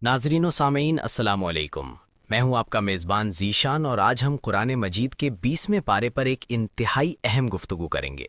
ناظرین و سامعین السلام علیکم۔ میں ہوں آپ کا میزبان ذیشان، اور آج ہم قرآن مجید کے 20ویں پارے پر ایک انتہائی اہم گفتگو کریں گے۔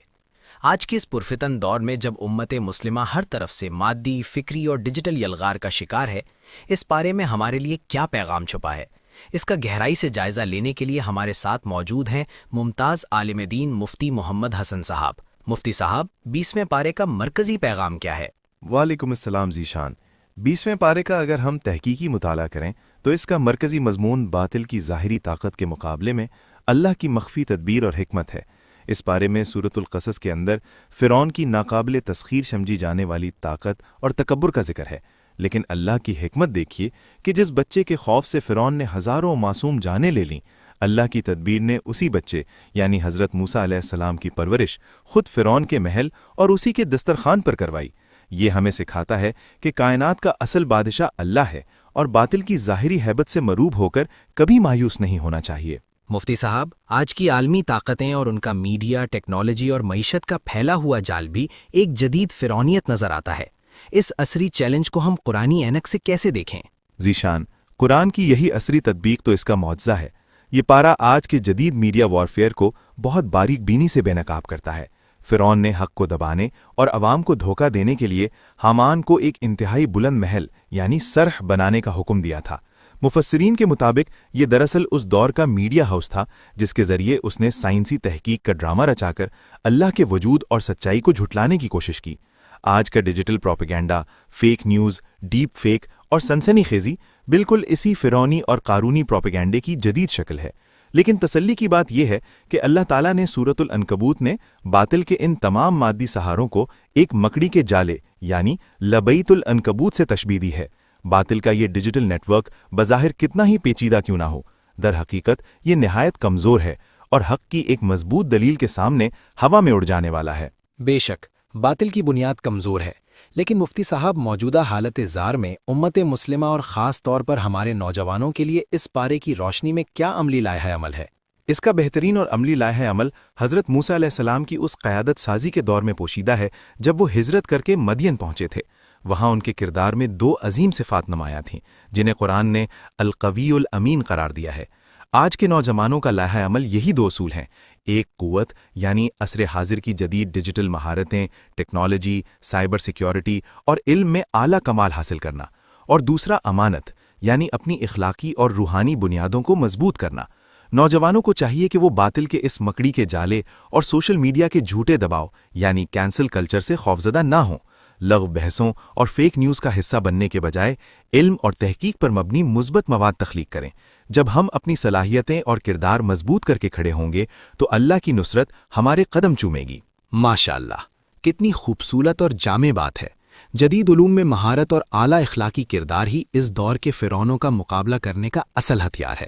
آج کے اس پرفتن دور میں جب امت مسلمہ ہر طرف سے مادی، فکری اور ڈیجیٹل یلغار کا شکار ہے، اس پارے میں ہمارے لیے کیا پیغام چھپا ہے، اس کا گہرائی سے جائزہ لینے کے لیے ہمارے ساتھ موجود ہیں ممتاز عالم دین مفتی محمد حسن صاحب۔ مفتی صاحب، 20ویں پارے کا مرکزی پیغام کیا ہے؟ وعلیکم السلام ذیشان۔ 20ویں پارے کا اگر ہم تحقیقی مطالعہ کریں تو اس کا مرکزی مضمون باطل کی ظاہری طاقت کے مقابلے میں اللہ کی مخفی تدبیر اور حکمت ہے۔ اس پارے میں سورۃ القصص کے اندر فرعون کی ناقابل تسخیر سمجھی جانے والی طاقت اور تکبر کا ذکر ہے، لیکن اللہ کی حکمت دیکھیے کہ جس بچے کے خوف سے فرعون نے ہزاروں معصوم جانیں لے لیں، اللہ کی تدبیر نے اسی بچے یعنی حضرت موسیٰ علیہ السلام کی پرورش خود فرعون کے محل اور اسی کے دسترخوان پر کروائی۔ یہ ہمیں سکھاتا ہے کہ کائنات کا اصل بادشاہ اللہ ہے، اور باطل کی ظاہری ہیبت سے مروب ہو کر کبھی مایوس نہیں ہونا چاہیے۔ مفتی صاحب، آج کی عالمی طاقتیں اور ان کا میڈیا، ٹیکنالوجی اور معیشت کا پھیلا ہوا جال بھی ایک جدید فرعونیت نظر آتا ہے۔ اس عصری چیلنج کو ہم قرآنی اینک سے کیسے دیکھیں؟ ذیشان، قرآن کی یہی عصری تطبیق تو اس کا معجزہ ہے۔ یہ پارہ آج کے جدید میڈیا وارفیئر کو بہت باریک بینی سے بے نقاب کرتا ہے۔ فرعون نے حق کو دبانے اور عوام کو دھوکہ دینے کے لیے حامان کو ایک انتہائی بلند محل یعنی صرح بنانے کا حکم دیا تھا۔ مفسرین کے مطابق یہ دراصل اس دور کا میڈیا ہاؤس تھا جس کے ذریعے اس نے سائنسی تحقیق کا ڈرامہ رچا کر اللہ کے وجود اور سچائی کو جھٹلانے کی کوشش کی۔ آج کا digital propaganda, fake news, deep fake اور سنسنی خیزی بالکل اسی فرعونی اور قارونی پروپیگنڈے کی جدید شکل ہے۔ لیکن تسلی کی بات یہ ہے کہ اللہ تعالیٰ نے سورۃ العنکبوت نے باطل کے ان تمام مادی سہاروں کو ایک مکڑی کے جالے یعنی لبیت العنکبوت سے تشبیہ دی ہے۔ باطل کا یہ ڈیجیٹل نیٹ ورک بظاہر کتنا ہی پیچیدہ کیوں نہ ہو، در حقیقت یہ نہایت کمزور ہے اور حق کی ایک مضبوط دلیل کے سامنے ہوا میں اڑ جانے والا ہے۔ بے شک باطل کی بنیاد کمزور ہے، لیکن مفتی صاحب، موجودہ حالت زار میں امت مسلمہ اور خاص طور پر ہمارے نوجوانوں کے لیے اس پارے کی روشنی میں کیا عملی لائحہ عمل ہے؟ اس کا بہترین اور عملی لائحہ عمل حضرت موسیٰ علیہ السلام کی اس قیادت سازی کے دور میں پوشیدہ ہے جب وہ ہجرت کر کے مدین پہنچے تھے۔ وہاں ان کے کردار میں دو عظیم صفات نمایاں تھیں جنہیں قرآن نے القوی الامین قرار دیا ہے۔ آج کے نوجوانوں کا لائحہ عمل یہی دو اصول ہیں: ایک قوت یعنی عصر حاضر کی جدید ڈیجیٹل مہارتیں، ٹیکنالوجی، سائبر سیکیورٹی اور علم میں اعلیٰ کمال حاصل کرنا، اور دوسرا امانت یعنی اپنی اخلاقی اور روحانی بنیادوں کو مضبوط کرنا۔ نوجوانوں کو چاہیے کہ وہ باطل کے اس مکڑی کے جالے اور سوشل میڈیا کے جھوٹے دباؤ یعنی کینسل کلچر سے خوفزدہ نہ ہوں۔ لغو بحثوں اور فیک نیوز کا حصہ بننے کے بجائے علم اور تحقیق پر مبنی مثبت مواد تخلیق کریں۔ جب ہم اپنی صلاحیتیں اور کردار مضبوط کر کے کھڑے ہوں گے تو اللہ کی نصرت ہمارے قدم چومے گی۔ ماشاءاللہ، کتنی خوبصورت اور جامع بات ہے۔ جدید علوم میں مہارت اور اعلیٰ اخلاقی کردار ہی اس دور کے فرعونوں کا مقابلہ کرنے کا اصل ہتھیار ہے۔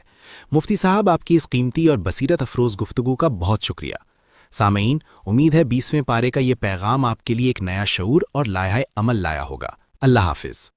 مفتی صاحب، آپ کی اس قیمتی اور بصیرت افروز گفتگو کا بہت شکریہ۔ سامعین، امید ہے 20ویں پارے کا یہ پیغام آپ کے لیے ایک نیا شعور اور لائحہ عمل لایا ہوگا۔ اللہ حافظ۔